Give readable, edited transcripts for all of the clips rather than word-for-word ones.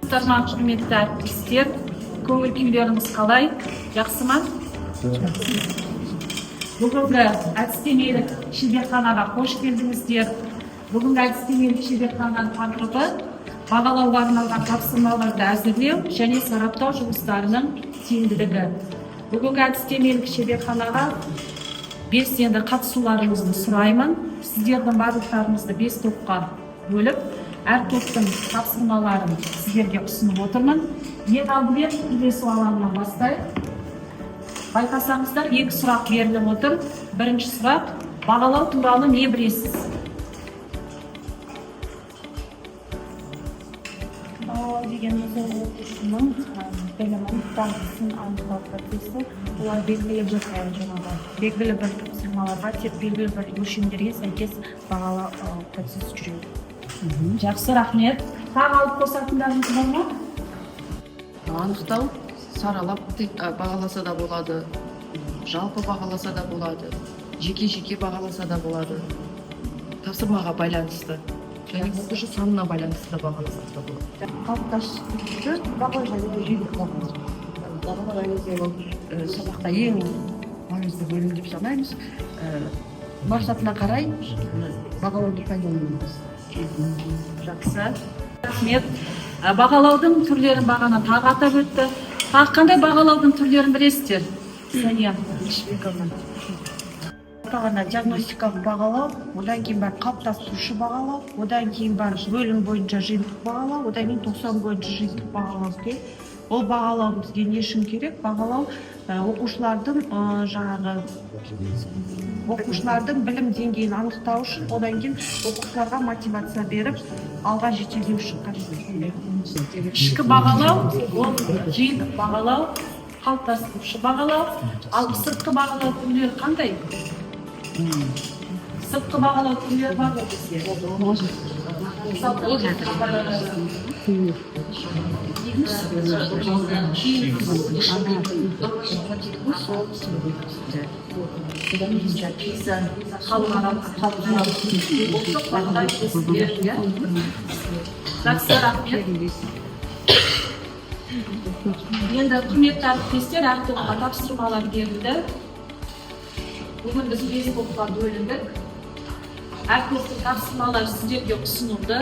Құрметті әріптестер, көңіл күйлеріңіз қалай? Жақсы ма? Бүгінгі әдістемелік шеберханаға қош келдіңіздер. Бүгінгі әдістемелік шеберхананың тақырыбы бағалауға арналған тапсырмаларды әзірлеу және сараптау жұмыстарының тиімділігі. Бүгінгі әдістемелік шеберханаға белсенді қатысуларыңызды сұраймын. Сіздердің барлықтарыңызды 5 топқа бөліп, әр топтың тапсырмаларын сіздерге ұсынып отырмын. Ең алдымен үйлесу алаңынан бастайық. Байқасаңыздар, 2 сұрақ беріліп отыр. Бірінші сұрақ: бағалау туралы не білесіз? Бағалау дегеніміз оқушының білімін, дағдысын анықтау процесі. Олар белгілі бір тапсырмаларға, тек белгілі бір өлшемдерге сәйкес бағалау процесі жүреді. Жақсы, рахмет. Тағы алып қосатындарыңыз бар ма? Анықтау, саралап бағаласа да болады, жалпы бағаласа да болады, жеке бағаласа да болады, тапсырмаға байланысты және оқушы санына байланысты да бағаласа да болады. Қалыптасты бағалау және жүйелік бағалау. Сабақта ең маңызды бөлім деп санаймыз. Мақсатына қарай бағалауды пайдаланамыз. Жақсы, рахмет. Бағалаудың түрлерін бағана тағы атап өтті. Тағы қандай бағалаудың түрлерін білесіздер? Сәния Ешбековна. Бағана диагностикалық бағалау, одан кейін бар қалыптастырушы бағалау, одан кейін бар бөлім бойынша жиынтық бағалау, одан кейін 90 бойынша жиынтық бағалау керек. Ол бағалау бізге не үшін керек? Бағалау оқушылардың білім деңгейін анықтау үшін, одан кейін оқушыларға мотивация беріп, алға жетелеу үшін қажет. Ішкі бағалау, ол жиынтық бағалау, қалыптастырушы бағалау, ал сыртқы бағалау түрлері қандай? Сыртқы бағалау түрлері бар ғой бізде. Жақсы, рахмет. Енді құрметті әріптестер, әр топқа тапсырмалар берілді. Бүгін біз 5 топқа бөліндік. Әр топтың тапсырмалары сіздерге ұсынылды.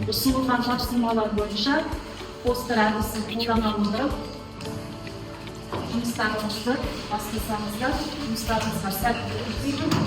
Ұсынылған тапсырмалар бойынша постер әдісін қолдана отырып, жұмыстарыңызды бастасаңыздар, жұмыстарыңызға сәттілік тілеймін.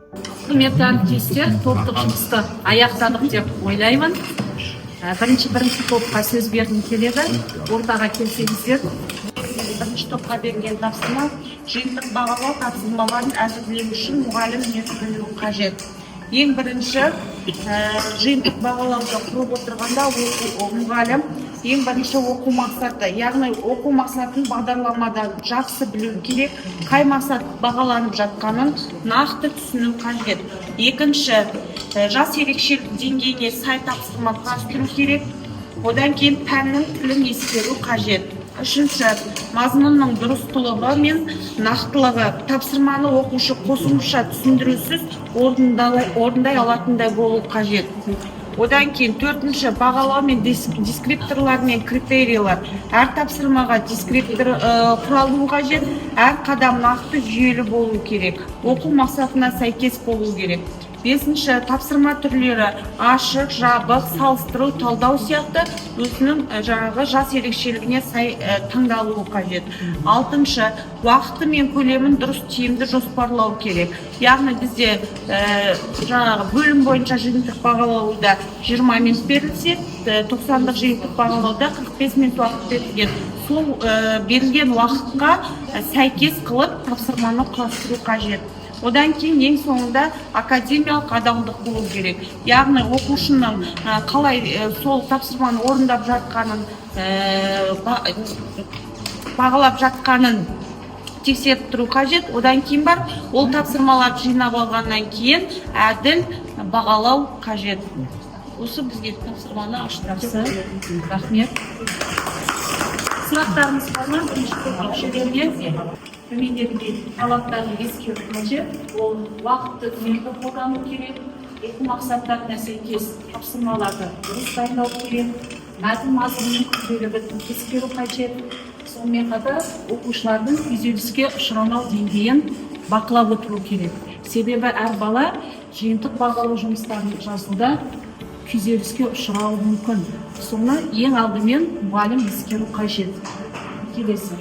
Құрметті әріптестер, топтық жұмысты аяқтадық деп ойлаймын. Бірінші топқа сөз бергім келеді. Ортаға келсеңіздер. Бірінші топқа берген тапсырма жиынтық бағалау тапсырмаларын әзірлеу үшін мұғалім не білуі қажет. Ең бірінші жиынтық бағалауды құрып отырғанда мұғалім ең бірінші оқу мақсаты, яғни оқу мақсатын бағдарламадан жақсы білу керек, қай мақсат бағаланып жатқанын нақты түсіну қажет. Екінші, жас ерекшелік деңгейіне сай тапсырма құрастыру керек, одан кейін пәннің тілін ескеру қажет. Үшінші, мазмұнның дұрыстылығы мен нақтылығы, тапсырманы оқушы қосымша түсіндірусіз орындай алатындай болу қажет. Одан кейін төртінші, бағалау мен дескрипторлар мен критериялар. Әр тапсырмаға дескриптор құралуы қажет, әр қадам нақты жүйелі болу керек, оқу мақсатына сәйкес болу керек. Бесінші, тапсырма түрлері ашық, жабық, салыстыру, талдау сияқты өзінің жас ерекшелігіне сай таңдалуы қажет. Алтыншы, уақыты мен көлемін дұрыс тиімді жоспарлау керек. Яғни бізде бөлім бойынша жиынтық бағалауда 20 минут берілсе, 90-дық жиынтық бағалауда 45 минут уақыт берілген. Сол берілген уақытқа сәйкес қылып тапсырманы құрастыру қажет. Одан кейін ең соңында академиялық адалдық болу керек. Яғни оқушының қалай сол тапсырманы орындап жатқанын, бағалап жатқанын тексеріп тұру қажет. Одан кейін бар, ол тапсырмаларды жинап алғаннан кейін әділ бағалау қажет. Осы бізге тапсырманы аштырсы. Рахмет. Сұрақтарыңыз бар ма? Бірінші төмендегідей талаптарды ескеру қажет. Ол уақытты үнемді қолдану керек, оқу мақсаттарына сәйкес тапсырмаларды дұрыс дайындау керек, мәтін мазмұнының күрделілігін ескеру қажет. Сонымен қатар оқушылардың күйзеліске ұшырамау деңгейін бақылап отыру керек. Себебі әр бала жиынтық бағалау жұмыстарын жазуда күйзеліске ұшырауы мүмкін. Соны ең алдымен мұғалім ескеру қажет. Келесі.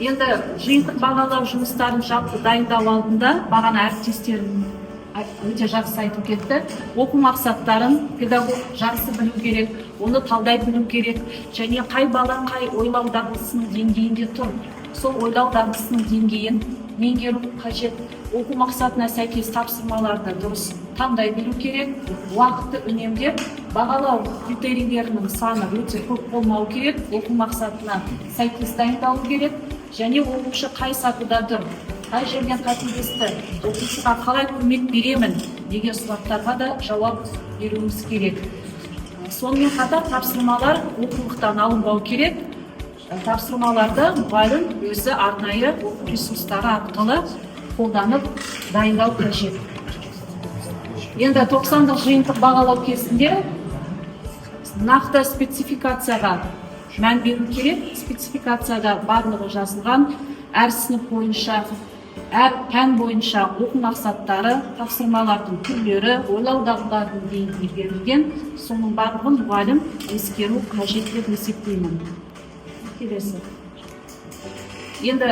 Енді жиынтық бағалау жұмыстарын жалпы дайындау алдында бағана әріптестерім өте жақсы айтып кетті. Оқу мақсаттарын педагог жақсы білу керек, оны талдай білу керек, және қай бала қай ойлау дағдысының деңгейінде тұр. Сол ойлау дағдысының деңгейін меңгеру қажет. Оқу мақсатына сәйкес тапсырмаларды дұрыс таңдай білу керек, уақытты үнемдеп, бағалау критерийлерінің саны өте көп болмау керек, оқу мақсатына сәйкес дайындалу керек. Және оқушы қай сатыда тұр, қай жерден қателесті, оқушыға қалай көмек беремін деген сұрақтарға да жауап беруіміз керек. Сонымен қатар тапсырмалар оқулықтан алынбау керек. Тапсырмаларды мұғалім өзі арнайы оқу ресурстары арқылы қолданып дайындау қажет. Енді 90-дық жиынтық бағалау кезінде нақты спецификацияға мән беру керек. Спецификацияда барлығы жазылған, әр сынып бойынша, әр пән бойынша оқу мақсаттары, тапсырмалардың түрлері, ойлау дағдыларының деңгейі берілген. Соның барлығын мұғалім ескеру қажет деп есептеймін. Келесі. Енді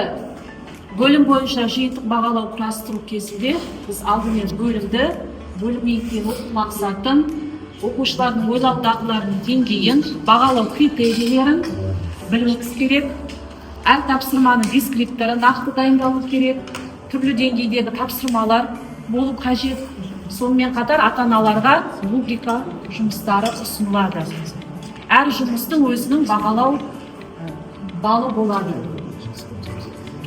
бөлім бойынша жиынтық бағалау құрастыру кезінде біз алдымен бөлімнен кейін оқу мақсатын, оқушылардың ойлау дағдыларының деңгейін, бағалау критерийлерін білуіміз керек. Әр тапсырманың дескрипторы нақты дайындалу керек. Түрлі деңгейдегі тапсырмалар болу қажет. Сонымен қатар ата-аналарға рубрика жұмыстары ұсынылады. Әр жұмыстың өзінің бағалау балы болады.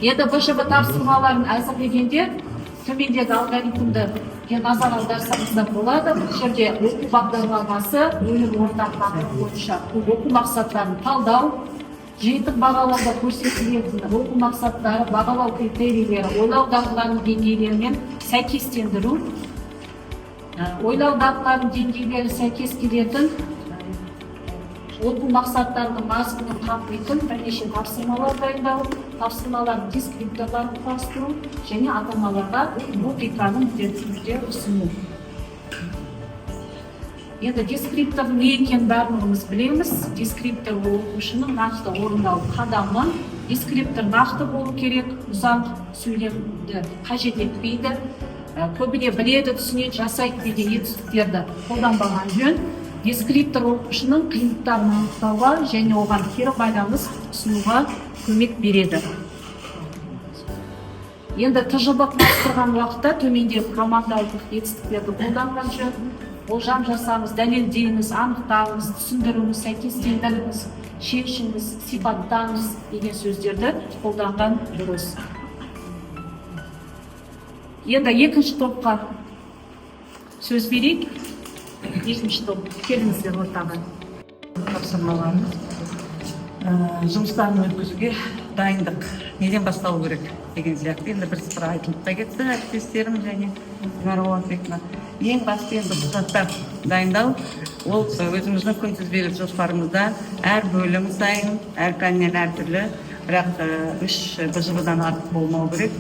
Енді БШБ тапсырмаларын әзірлегенде төмендегі алгоритмді назар аударсаңыздар болады. Бұл жерде оқу бағдарламасы, бөлім ортақ тақырып бойынша оқу мақсаттарын талдау, жиынтық бағалауда көрсетілетін оқу мақсаттары, бағалау критерийлері, ойлау дағдыларының деңгейлерімен сәйкестендіру, ойлау дағдыларының деңгейлері сәйкес келетін оқу мақсаттарының мазмұнын қамтитын бірнеше тапсырмалар дайындау, тапсырмалардың дескрипторларын құрастыру және ата-аналарға рубриканың түрде ұсыну. Енді дескриптор не екенін барлығымыз білеміз. Дескриптор ол оқушының нақты орындау қадамы. Дескриптор нақты болу керек, ұзақ сөйлемді қажет етпейді, көбіне біледі, түсінеді, жасайды деген етістіктерді қолданбаған жөн. Дескриптор оқушының қиындықтарын анықтауға және оған кері байланыс ұсынуға көмек береді. Енді ТЖБ құрастырған уақытта төмендегі командалық етістіктерді қолданған жөн. Болжам жасаңыз, дәлелдеңіз, анықтаңыз, түсіндіріңіз, сәйкестендіріңіз, шешіңіз, сипаттаңыз деген сөздерді қолданған дұрыс. Енді екінші топқа сөз берейік. Екінші топ, келіңіздер ортаға. Тапсырмаларымыз жұмыстарын өткізуге дайындық неден басталу керек деген сияқты. Енді бір айтылып та кетті әріптестерім және Марова Бекна. Ең басты енді құжаттар дайындау, ол өзіміздің күнтізбелік жоспарымызда әр бөлім сайын, әр пәннен әртүрлі, бірақ 3 БЖБ-дан артық болмау керек.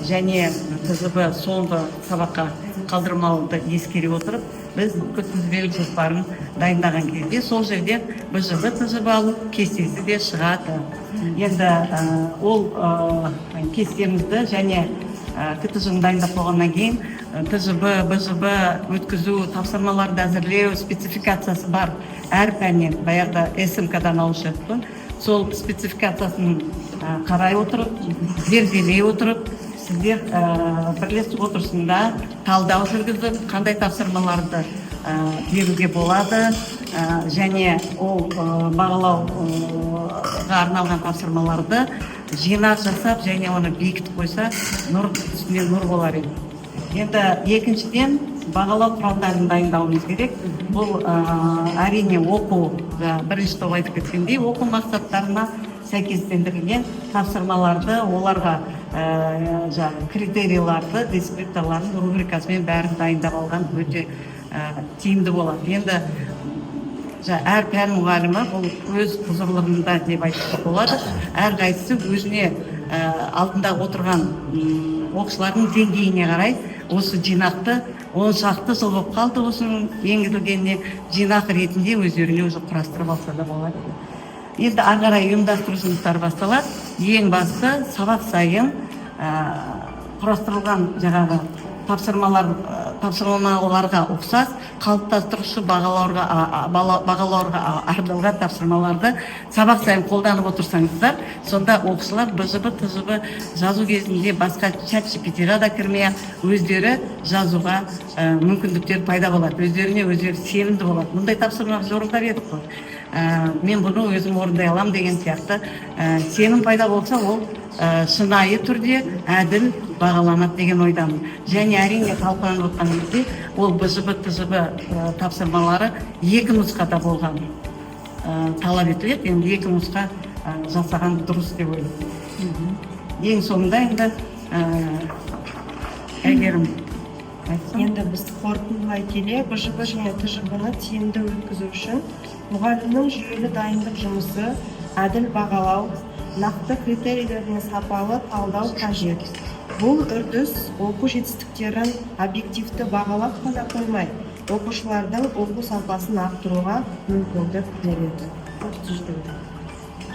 Және ТЖБ соңғы сабаққа қалдырмауды ескере отырып, біз күнтізбелік жоспарын дайындаған кезде сол жерде БЖБ ТЖБ алу кестесі де шығады. Енді ол кестемізді және КТЖ-ны дайындап болғаннан кейін ТЖБ, БЖБ өткізу, тапсырмаларды әзірлеу спецификациясы бар әр пәннен, баяғыда СМК-дан алушы едік. Сол спецификациясын қарай отырып, зерделей отырып, сіздер бірлесіп отырысында талдау жүргізіп, қандай тапсырмаларды беруге болады, және ол бағалауға арналған тапсырмаларды жинақ жасап, және оны бекітіп қойса, нұр үстіне нұр болар еді. Енді екіншіден бағалау құралдарын дайындауымыз керек. Бұл әрине оқу, бірінші топ айтып кеткендей, оқу мақсаттарына сәйкестендірілген тапсырмаларды, оларға критерийларды, дескрипторларын, рубрикасымен бәрін дайындап алған өте тиімді болады. Енді әр пән мұғалімі бұл өз құзырлығында деп айтуға болады. Әрқайсысы өзіне алдында отырған оқушылардың деңгейіне қарай осы жинақты 10 шақты жыл болып қалды осының енгізілгеніне, жинақ ретінде өздеріне өзі құрастырып алса да болады. Енді ары қарай ұйымдастыру жұмыстары басталады. Ең басты сабақ сайын құрастырылған жаңағы тапсырмаларға ұқсас қалыптастырушы бағалауға арналған тапсырмаларды сабақ сайын қолданып отырсаңыздар, сонда оқушылар БЖБ, ТЖБ жазу кезінде басқа чат-GPT-ға да кірмей өздері жазуға мүмкіндіктер пайда болады. Өздеріне өздері сенімді болады. Мұндай тапсырма біз орындап едік қой. Мен бұны өзім орындай алам деген сияқты сенім пайда болса, ол шынайы түрде әділ бағаланады деген ойдамын. Және әрине талқыланып отқан кезде ол БЖБ, ТЖБ тапсырмалары 2 нұсқада болған талап етіледі. Енді 2 нұсқа жасаған дұрыс деп ойлаймын. Ең соңында енді әйгерім айтсам. Енді біз қорытындылай келе БЖБ және ТЖБ-ны тиімді өткізу үшін мұғалімнің жүйелі дайындық жұмысы, әділ бағалау, нақты критерийлеріне сапалы талдау қажет. Бұл үрдіс оқу жетістіктерін объективті бағалап қана қоймай, оқушылардың оқу сапасын арттыруға мүмкіндік береді.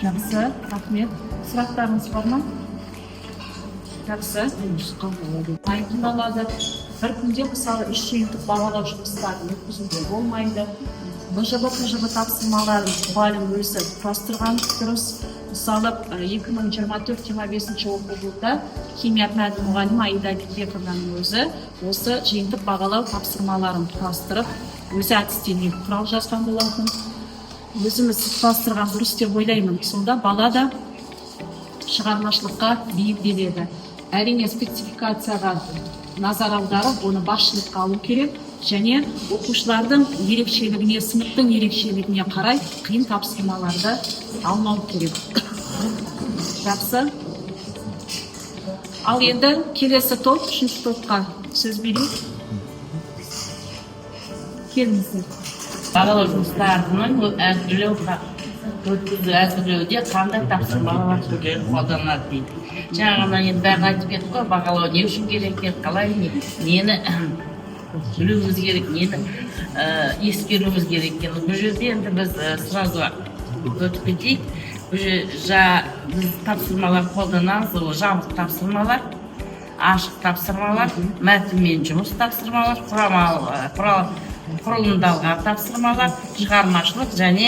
Жақсы, рахмет. Сұрақтарыңыз бар ма? Жақсы. Айқындалады. Бір күнде мысалы 3 жиынтық бағалау жұмыстарын өткізуге болмайды. БЖБ, ТЖБ тапсырмаларын мұғалім өзі құрастырған дұрыс. Мысалы 2024-25 оқу жылында химия пәні мұғалімі Аида Бекованың өзі осы жиынтық бағалау тапсырмаларын құрастырып, өзі әдістемелік құрал жазған болатын. Өзіміз құрастырған дұрыс деп ойлаймын. Сонда бала да шығармашылыққа бейімделеді. Әрине спецификацияға назар аударып, оны басшылыққа алу керек. Және оқушылардың ерекшелігіне, сыныптың ерекшелігіне қарай қиын тапсырмаларды алмау керек. Жақсы. Ал енді келесі топ, 3-ші топқа сөз берейік. Келіңіздер. Бағалау жұмыстарының әзірлеуде қандай тапсырмалар түрлері қолданылады дейді. Жаңағыдан енді бәрін айтып кеттік қой, бағалау не үшін керек, қалай, нені білуіміз керек, нені ескеруіміз керек екен. Бұл жерде енді біз сразу өтіп кетейік. Біз тапсырмалар қолданамыз, ол жабық тапсырмалар, ашық тапсырмалар, мәтінмен жұмыс тапсырмалар, құрылымдалған тапсырмалар, шығармашылық және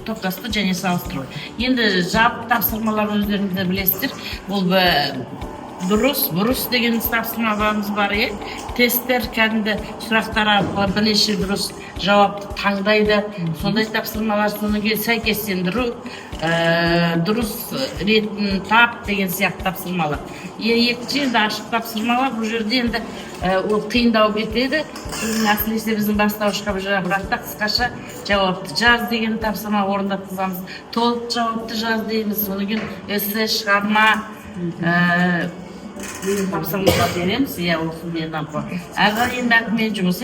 топтастыру және салыстыру. Енді жабық тапсырмалар өздеріңіз де білесіздер, бұл бұрыс деген тапсырмаларымыз бар, тесттер, кәдімгі сұрақтар арқылы бірнеше дұрыс жауапты таңдайды, сондай тапсырмалар, содан кейін сәйкестендіру, дұрыс ретін тап деген сияқты тапсырмалар. Екінші енді ашық тапсырмалар, бұл жерде енді ол қиындау кетеді. Әсіресе біздің бастауышқа бірақта қысқаша жауапты жаз деген тапсырма орындатқызамыз, толық жауапты жаз дейміз, содан кейін эссе, шығарма тапсырмалар береміз, осы мен апа. Әрі мәтінмен жұмыс,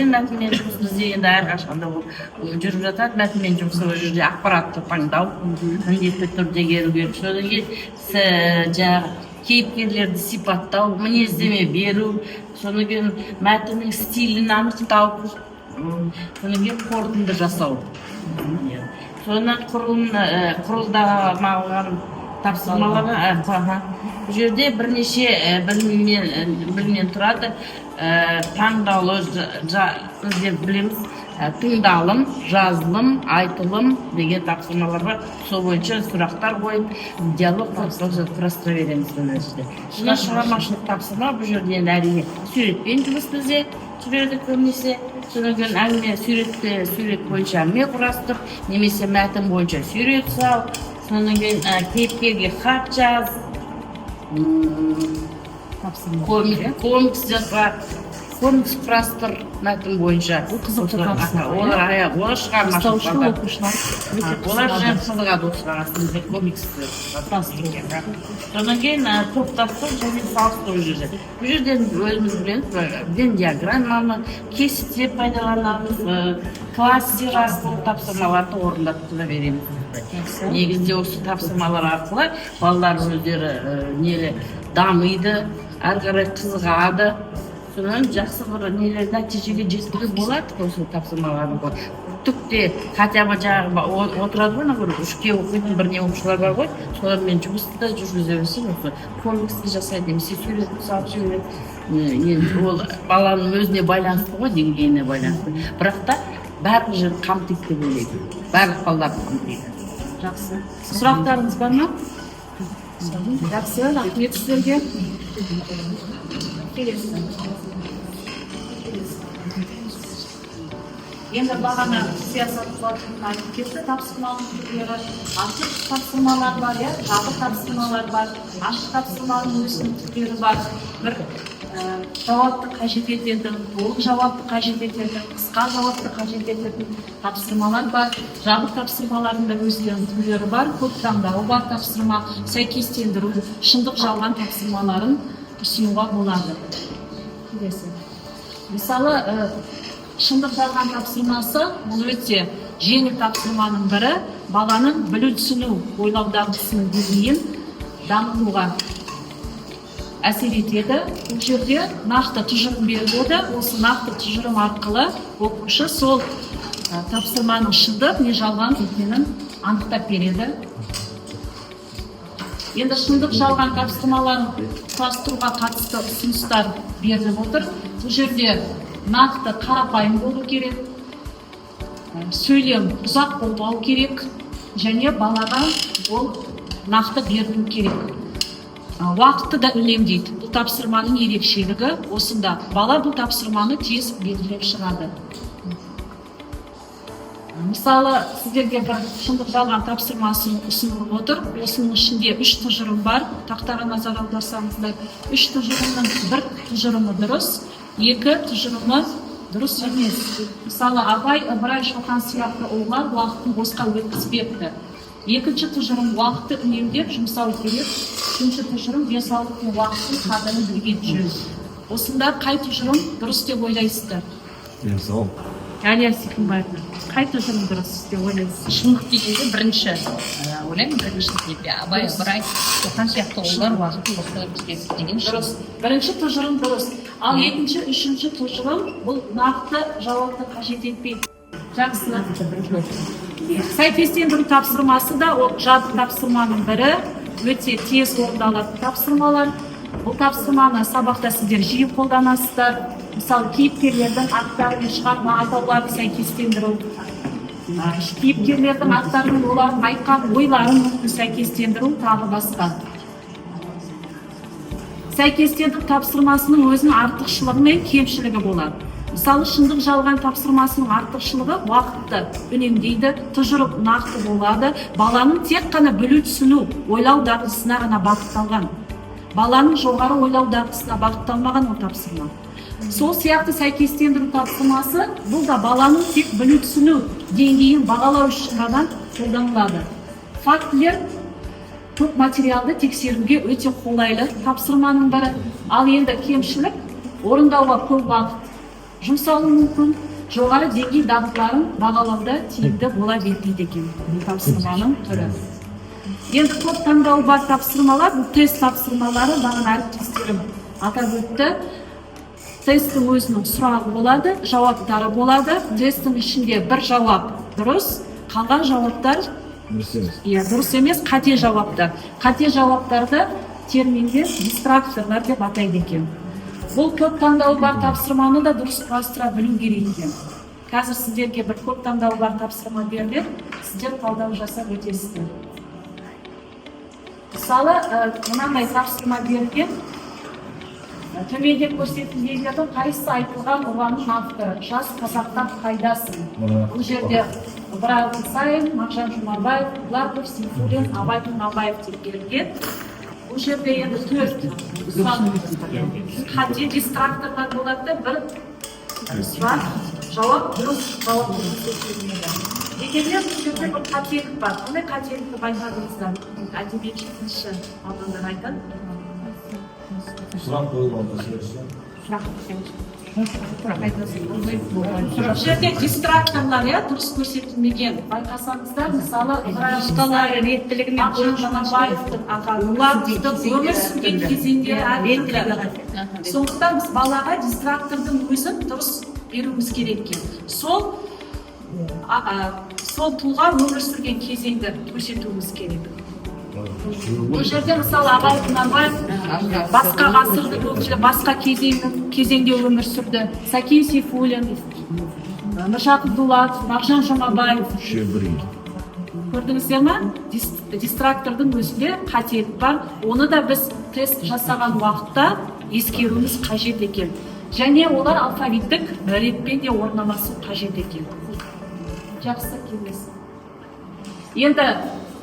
бізде енді әрқашанда жүріп жатады, мәтінмен жұмыс, ол жерде ақпаратты таңдау, міндетті түрде келу керек. Содан кейін кейіпкерлерді сипаттау, мінездеме беру, содан кейін мәтіннің стилін анықтау, содан кейін қорытынды жасау. Содан құрылдамалған тапсырмаларға бұл жерде бірнеше білімнен тұрады. Таңдаулы деп білеміз, тыңдалым, жазылым, айтылым деген тапсырмалар бар. Сол бойынша сұрақтар қойып, диалог құрастыра береміз. Шығармашылық тапсырма бұл жерде әрине суретпен жұмыс бізде жүреді көбінесе. Содан кейін әңгіме сурет бойынша әңгіме құрастыр, немесе мәтін бойынша сурет сал. Содан кейін кейіпкерге хат жаз, комикс жазға, комикс құрастыр мәтін бойынша. Олар шығармашылық. Олар жан қызығады осыға комиксті құрастыруға. Содан кейін топтастыру және салыстыру жүреді. Бұл жерден өзіміз білеміз, Вен диаграмманы, кесте пайдаланамыз, кластер арқылы тапсырмаларды орындатып береміз. Негізде осы тапсырмалар арқылы балалар өздері дамиды, әрі қарай қызығады. Содан жақсы бір нәтижеге жеткізу болады осы тапсырмаларды. Түкте хотя бы отырады ғой, үшке оқитын бірне оқушылар бар ғой, солармен жұмысты да жүргізе берсе, комиксті жасайды, немесе суретті салып жібереді. Ол баланың өзіне байланысты ғой, деңгейіне байланысты. Бірақ та барлық жер қамтиды деп ойлаймын. Барлық балаларды қамтиды. Жақсы. Сұрақтарыңыз бар ма? Жақсы, рахмет сіздерге. Енді бағана саясат құлатының айтып кетті, тапсырманың түрлері, ашық тапсырмалар бар, жабық тапсырмалар бар, ашық тапсырманың өзінің түрлері бар. Бір жауапты қажет ететін, толық жауапты қажет ететін, қысқа жауапты қажет ететін тапсырмалар бар. Жабық тапсырмалардың да өздерінің түрлері бар, көп таңдауы бар тапсырма, сәйкестендіру, шындық жалған тапсырмаларын ұсынуға болады. Мысалы, шындық жалған тапсырмасы бұл өте жеңіл тапсырманың бірі, баланың білу түсіну, ойлау дағдысының деңгейін дамытуға әсер етеді. Бұл жерде нақты тұжырым беріледі. Осы нақты тұжырым арқылы оқушы сол тапсырманың шындық не жалған екенін анықтап береді. Енді шындық жалған тапсырмаларын құрастыруға қатысты ұсыныстар беріліп отыр. Бұл жерде нақты қарапайым болу керек, сөйлем ұзақ болмау керек, және балаға ол нақты берілу керек. Уақытты да үнемдейді. Бұл тапсырманың ерекшелігі осында. Бала бұл тапсырманы тез белгілеп шығады. Мысалы, сіздерге бір шындық жалған тапсырмасын ұсынылып отыр. Осының ішінде 3 тұжырым бар. Тақтаға назар аударсаңыздар, 3 тұжырымның бір тұжырымы дұрыс, 2 тұжырымы дұрыс емес. Мысалы, Абай, Ыбырай, Шоқан сияқты олар уақытын босқа өткізбепті. 2-ші тұжырым уақытты үнемдеп жұмсау керек. 3-ші тұжырым денсаулықтың уақытын қадірін білген жөн. Осында қай тұжырым дұрыс деп ойлайсыздар? Әлия Сикімбаевна, қай тұжырым дұрыс деп ойлайсыз? шындық дегенде бірінші ойлаймын бірінші себебі абай ыбырай тоқан сияқты ұлылар уақыт осылай бізге деген Дұрыс. Бірінші тұжырым дұрыс. Ал екінші, үшінші тұжырым бұл нақты жауапты қажет етпейді. Жақсы. Сәйкестендіру тапсырмасы да ол жабық тапсырманың бірі, өте тез орындалатын тапсырмалар. Бұл тапсырманы сабақта сіздер жиі қолданасыздар. Мысалы, кейіпкерлердің аттары мен шығарма атауларын сәйкестендіру. Кейіпкерлердің аттарын олардың айтқан ойларын сәйкестендіру тағы басқа. Сәйкестендіру тапсырмасының өзінің артықшылығы мен кемшілігі болады. Мысалы, шындық жалған тапсырмасының артықшылығы уақытты үнемдейді, тұжырым нақты болады, баланың тек қана білу түсіну, ойлау дағдысына ғана бағытталған. Баланың жоғары ойлау дағдысына бағытталмаған ол тапсырма. Сол сияқты сәйкестендіру тапсырмасы бұл да баланың тек білу түсіну деңгейін бағалау үшін ғана қолданылады. Фактілер көп материалды тексеруге өте қолайлы тапсырманың бірі. Ал енді кемшілік орындауға көп уақыт жұмсалуы мүмкін, жоғары деңгей дағдыларын бағалауда тиімді бола бермейді екен бұл тапсырманың түрі. Енді көп таңдауы бар тапсырмалар, бұл тест тапсырмалары бағана әріптестерім атап өтті. Тесттің өзінің сұрағы болады, жауаптары болады. Тесттің ішінде бір жауап дұрыс, қалған жауаптар дұрыс емес, қате жауаптар. Қате жауаптарды терминде дистракторлар деп атайды екен. Бұл көп таңдауы бар тапсырманы да дұрыс құрастыра білу керек екен. Қазір сіздерге бір көп таңдауы бар тапсырма беріледі, сіздер талдау жасап өтесіздер. Мысалы, мынандай тапсырма берілген. Төменде көрсетілгендердің қайсысы айтылған ұғымның авторы? Жас қазақтар қайдасың? Бұл жерде Ыбырай Алтынсарин, Мағжан Жұмабаев, Бұлақов, Сейфуллин, Абай Тұңғабаев деп берілген. Бұл жерде енді төрт қате дистракторлар болады, бір сұрақ, жауап дұрыс жауап көрсетілмеді. Дегенмен бұл жерде бір қателік бар. Қандай қателікті байқадыңыздар? Әдебиетші мамандар айтады. Сұрақ қойылған мәселесі. Бұл жерде дистракторлар дұрыс көрсетілмеген. Байқасаңыздар, мысалы, Мағжан Жұмабаевтың Бұлақовтың өмір сүрген кезеңдері әртүрлі. Сондықтан біз балаға дистрактордың өзін дұрыс беруіміз керек екен. Сол тұлға өмір сүрген кезеңді көрсетуіміз керек. Бұл жерде мысалы Абай Құнанбаев басқа ғасырды өкілі, басқа кезеңде өмір сүрді. Сәкен Сейфуллин, Міржақып Дулатов, Мағжан Жұмабаев. Көрдіңіздер ме? Дистрактордың өзінде қателік бар. Оны да біз тест жасаған уақытта ескеруіміз қажет екен. Және олар алфавиттік ретпен де орналасу қажет екен. Жақсы келесі. Енді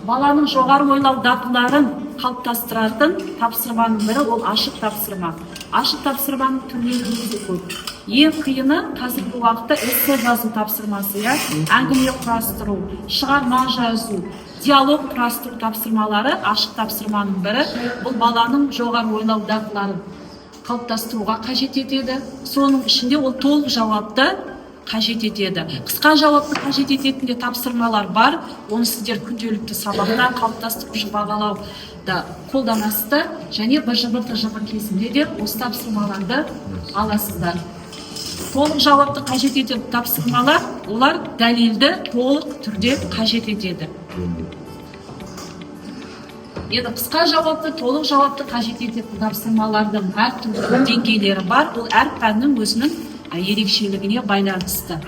баланың жоғары ойлау дағдыларын қалыптастыратын тапсырманың бірі ол ашық тапсырма. Ашық тапсырманың түрлері өте көп. Ең қиыны қазіргі уақытта эссе жазу тапсырмасы, әңгіме құрастыру, шығарма жазу, диалог құрастыру тапсырмалары ашық тапсырманың бірі. Бұл баланың жоғары ойлау дағдыларын қалыптастыруға қажет етеді. Соның ішінде ол толық жауапты қажет етеді. Қысқа жауапты қажет ететін де тапсырмалар бар. Оны сіздер күнделікті сабақта қалыптастырушы бағалауда қолданасыздар және БЖБ-ТЖБ кезінде де осы тапсырмаларды аласыздар. Толық жауапты қажет ететін тапсырмалар, олар дәлелді толық түрде қажет етеді. Енді қысқа жауапты, толық жауапты қажет ететін тапсырмалардың әртүрлі деңгейлері бар. Ол әр пәннің өзінің ерекшелігіне байланысты.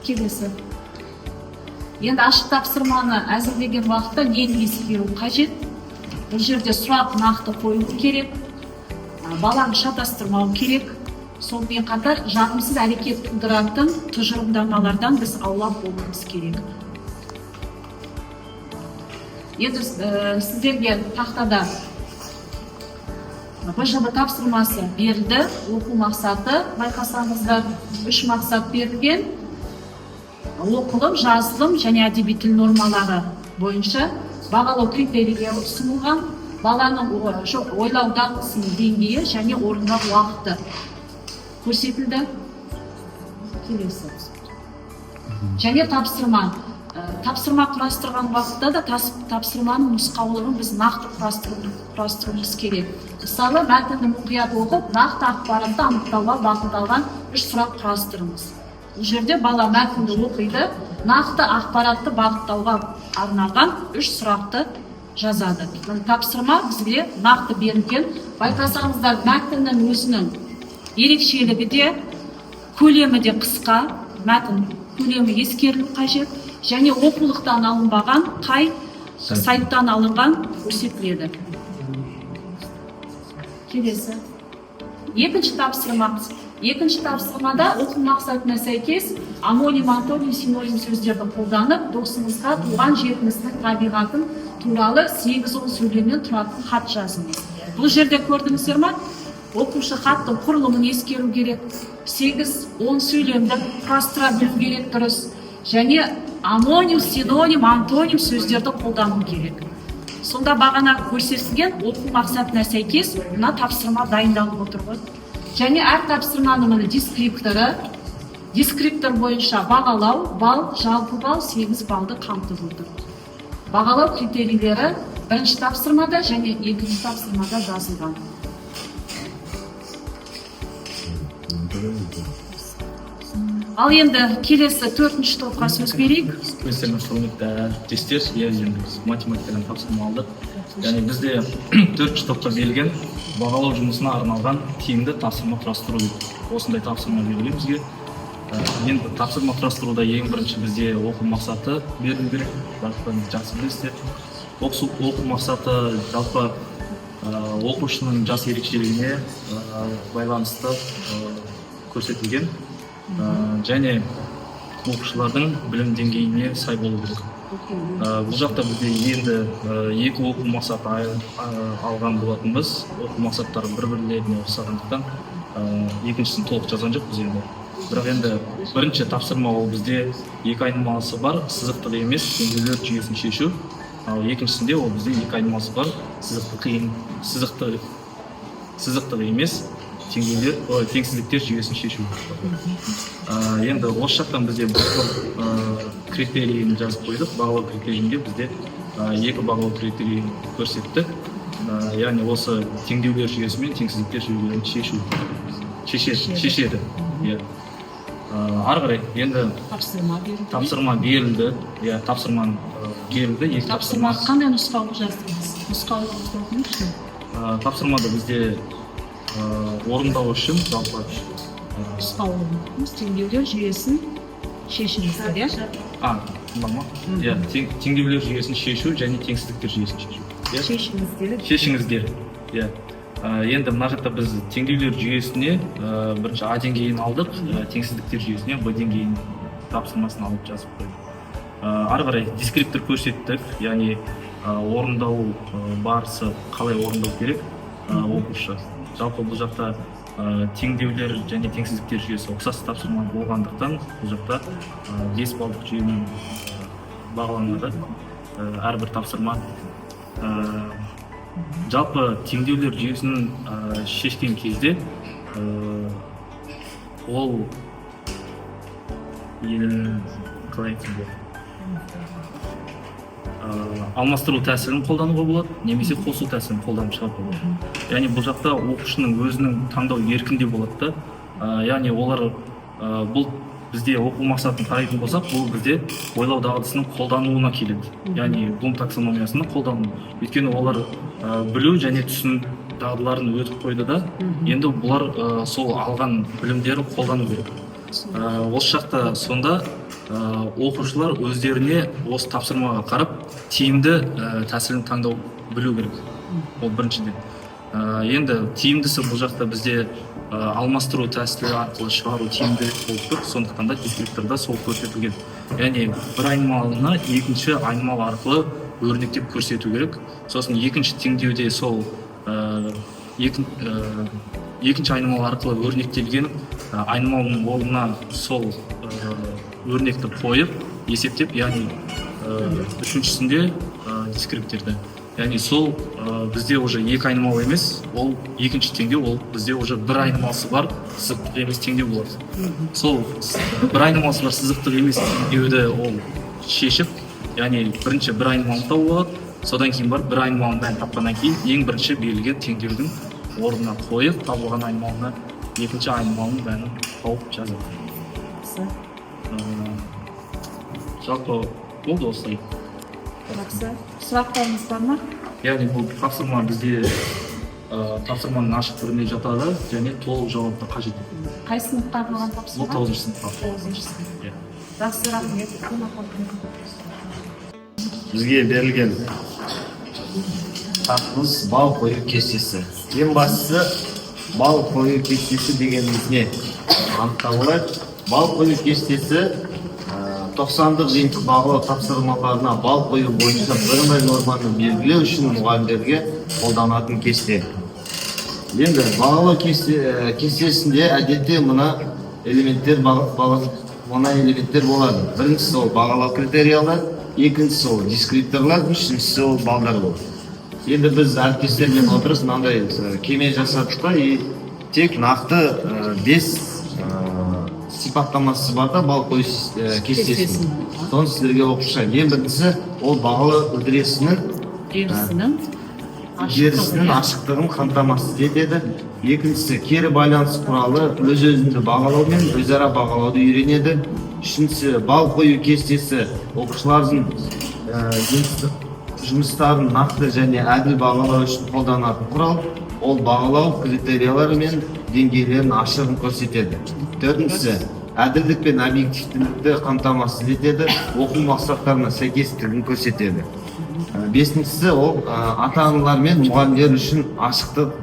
Келесі. Енді ашық тапсырманы әзірлеген уақытта нені ескеру қажет? Бұл жерде сұрақ нақты қою керек, баланы шатастырмау керек. Сонымен қатар жағымсыз әрекет тудыратын тұжырымдамалардан біз аулақ болуымыз керек. Енді сіздерге тақтада БЖБ тапсырмасы берілді, оқу мақсаты байқасаңыздар 3 мақсат берілген. Оқылым, жазылым және әдеби тіл нормалары бойынша бағалау критерийлері ұсынылған, баланың ойлау дағдысының деңгейі және орындау уақыты көрсетілді. келесі. Және тапсырма құрастырған уақытта да тапсырманың нұсқаулығын біз нақты құрастыруымыз керек. Мысалы, мәтінді мұқият оқып, нақты ақпаратты анықтауға бағытталған 3 сұрақ құрастырыңыз. Бұл жерде бала мәтінді оқиды, нақты ақпаратты бағыттауға арналған 3 сұрақты жазады. Тапсырма бізге нақты берілген. Байқасаңыздар, мәтіннің өзінің ерекшелігі де, көлемі де қысқа, мәтін көлемі ескерілу қажет, және оқулықтан алынбаған, қай сайттан алынған көрсетіледі. Келесі. Екінші тапсырмада оқу мақсатына сәйкес амоним, антоним, синоним сөздерді қолданып, досыңызға туған жеріңіздің табиғатын туралы 8-10 сөйлемнен тұратын хат жазыңыз. Бұл жерде көрдіңіздер ме? Оқушы хаттың құрылымын ескеру керек, 8-10 сөйлемді құрастыра білу керек дұрыс, және амоним, синоним, антоним сөздерді қолдану керек. Сонда бағана көрсетілген оқу мақсатына сәйкес мына тапсырма дайындалып отыр ғой. Және әр тапсырманың дескриптор бойынша бағалау, балл, жалпы балл 8 баллды қамтып отыр. Бағалау критерийлері бірінші тапсырмада және екінші тапсырмада жазылған. Ал енді келесі 4-ші топқа сөз берейік. Өздеріңіз құрметті әріптестер, енді математикадан тапсырма алдық. Яғни бізде 4-ші топқа берілген бағалау жұмысына арналған тиімді тапсырма құрастыру. Осындай тапсырма берілген бізге. Енді тапсырма құрастыруда ең бірінші бізде оқу мақсаты берілу керек. Барлықтарыңыз жақсы білесіздер. Оқу мақсаты жалпы оқушының жас ерекшелігіне байланысты көрсетілген. Және оқушылардың білім деңгейіне сай болу керек. Бұл жақта бізде енді 2 оқу мақсаты алған болатынбыз. Оқу мақсаттары бір-бірлеріне ұқсағандықтан екіншісін толық жазған жоқпыз енді. Бірақ енді бірінші тапсырма ол бізде 2 айнымалысы бар, сызықтық емес, теңдеулер жүйесін шешу. Ал екіншісінде ол бізде 2 айнымалысы бар, сызықтық емес, теңсіздіктер жүйесін шешу. Енді осы жақтан бізде критерийін жазып қойдық. Бағалау критерийінде бізде 2 бағалау критерийін көрсеттік. Яғни осы теңдеулер жүйесі мен теңсіздіктер жүйелерін шешеді. Ары қарай енді тапсырма берілді. Тапсырманы берілді. Тапсырма қандай нұсқаулық жаздыңыз? Нұсқаулық оқыңызшы. Тапсырмада бізде орындау үшін жалпы нұсқаулығымыз теңдеулер жүйесін шешіңіздер, теңдеулер жүйесін шешу және теңсіздіктер жүйесін шешу. Шешіңіздер. Енді мына жақта біз теңдеулер жүйесіне бірінші А деңгейін алдық, теңсіздіктер жүйесіне Б деңгейін тапсырмасын алып жазып қойдық. Ары қарай дескриптор көрсеттік, яғни орындау барысы қалай орындау керек оқушы. Жалпы бұл жақта теңдеулер және теңсіздіктер жүйесі ұқсас тапсырма болғандықтан бұл жақта 5 балдық жүйемен бағаланады әрбір тапсырма. Жалпы теңдеулер жүйесін шешкен кезде ол қалай айтсам болады, алмастыру тәсілін қолдануға болады, немесе қосу тәсілін қолданып шығаруға болады. Яғни бұл жақта оқушының өзінің таңдау еркінде болады. Яғни олар бұл бізде оқу мақсатын қарайтын болсақ, бұл бізде ойлау дағдысының қолдануына келеді. Яғни Блум таксономиясының қолдану. Өйткені олар білу және түсіну дағдыларын өтіп қойды да, енді бұлар сол алған білімдерін қолдану керек. Осы жақта сонда оқушылар өздеріне осы тапсырмаға қарап тиімді тәсілін таңдау білу керек. Ол біріншіден. Енді тиімдісі бұл жақта бізде алмастыру тәсілі арқылы шығару тиімді болып тұр. Сондықтан да дескрипторда сол көрсетілген. Яғни бір айнымалыны екінші айнымал арқылы өрнектеп көрсету керек. Сосын екінші теңдеуде сол екінші айнымал арқылы өрнектелген айнымалының орнына сол өрнекті қойып есептеп, яғни үшіншісінде дескрипторды. яғни сол бізде уже екі айнымал емес, ол екінші теңдеу, ол бізде уже бір айнымалысы бар сызықтық емес теңдеу болады. Сол бір айнымалысы бар сызықтық емес теңдеуді ол шешіп, яғни бірінші бір айнымалын табу болады, содан кейін барып бір айнымалын бәрін тапқаннан кейін ең бірінші берілген теңдеудің орнына қойып, табылған айнымалына екінші айнымалының бәрін тауып жазады. Жалпы болды осылай. Жақсы. Сұрақтарыңыз бар ма? Яғни бұл тапсырма бізде тапсырманың ашық түрінде жатады және толық жауапты қажет етеді. Қай сыныпқа арналған Бұл тапсырма? 9-шы сыныпқа. 9-шы сынып. Иә. Жақсы, рахмет. Бізге берілген тақырыбымыз бал қою кестесі. Ең бастысы бал қою кестесі дегеніміз не? Анықтап алайық. Бал қою кестесі 90-дық жиынтық бағалау тапсырмаларына бал қою бойынша бірыңғай норманы белгілеу үшін мұғалімдерге қолданатын кесте. Енді бағалау кестесінде әдетте мына элементтер болады. Біріншісі ол бағалау критериялар, екіншісі ол дискрипторлар, үшіншісі ол балдар болды. Енді біз әріптестермен отырып мынандай кеме жасадық та, тек нақты 5 сипаттамасы бар да бал қою кестесінің. Соны сіздерге оқып шығайын. Ең біріншісі ол бағалау үдерісінің ашықтығын қамтамасыз етеді. Екіншісі кері байланыс құралы өз-өзіңді бағалау мен өзара бағалауды үйренеді. Үшіншісі бал қою кестесі оқушылардың жұмыстарын нақты және әділ бағалау үшін қолданатын құрал. Ол бағалау критериялары мен деңгейлерін ашығын көрсетеді. Төртіншісі әділдік пен объективтілікті қамтамасыз етеді, оқу мақсаттарына сәйкестігін көрсетеді. Бесіншісі ол ата-аналар мен мұғалімдер үшін ашықтық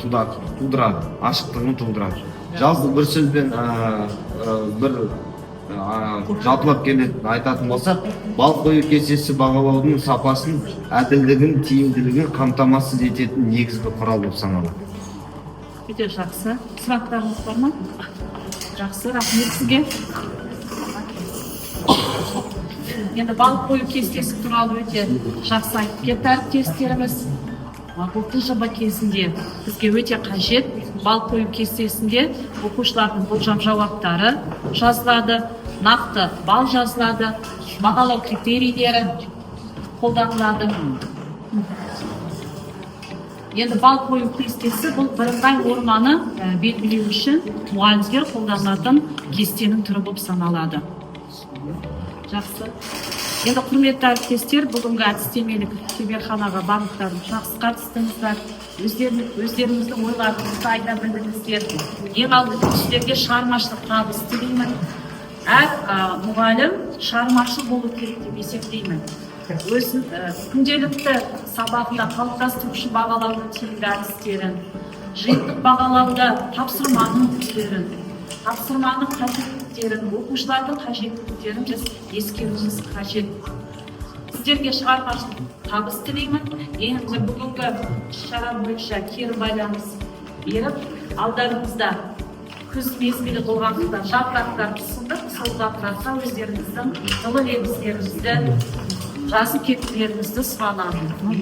тудырады, ашықтығын тудырады. Жалпы бір сөзбен жалпылап келіп айтатын болсақ, бал қою кестесі бағалаудың сапасын, әділдігін, тиімділігін қамтамасыз ететін негізгі құрал болып саналады. Өте жақсы. Сұрақтарыңыз бар ма? Жақсы, рахмет сізге. Енді бал қою кестесі туралы өте жақсы айтып кетті әріптестеріміз. Бұл жоба кезінде бізге өте қажет. Бал қою кестесінде оқушылардың болжам жауаптары жазылады, нақты бал жазылады, бағалау критерийлері қолданылады. Енді бал қою кестесі бұл бірыңғай норманы белгілеу үшін мұғалімдер қолданатын кестенің түрі болып саналады. Жақсы. Енді құрметті әріптестер, бүгінгі әдістемелік шеберханаға барлықтарыңыз жақсы қатыстыңыздар. Өздеріңіздің ойларыңызды айта білдіңіздер. Ең алдымен сіздерге шығармашылық табыс тілеймін. Әр мұғалім шығармашыл болу керек деп есептеймін. Өзін күнделікті сабақта қалыптастырушы бағалаудың тиімді әдістерін, жиынтық бағалауда тапсырманың түрлерін, тапсырманың қажеттіліктерін, оқушылардың қажеттіліктерін біз ескеруіміз қажет. Сіздерге шығармашылық табыс тілеймін. Енді бүгінгі шара бойынша кері байланыс беріп, алдарыңызда күз мезгілі болғандықтан жапырақтар ұсындық, сол жапыраққа өздеріңіздің жылы лебіздеріңізді жазып кетулеріңізді сұранамын.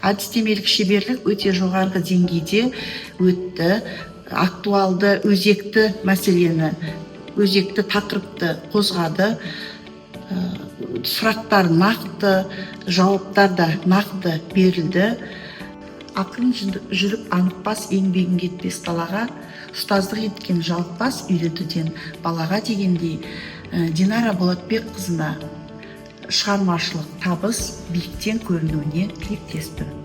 Әдістемелік шеберлік өте жоғарғы деңгейде өтті. Актуалды, өзекті мәселені, өзекті тақырыпты қозғады. сұрақтар нақты, жауаптар да нақты берілді. Ақын жүріп анықпас, еңбегін кетпес далаға, ұстаздық еткен жалықпас, үйретуден балаға дегендей Динара Болатбекқызына шығармашылық табыс, биіктен көрінуіне тілектеспін.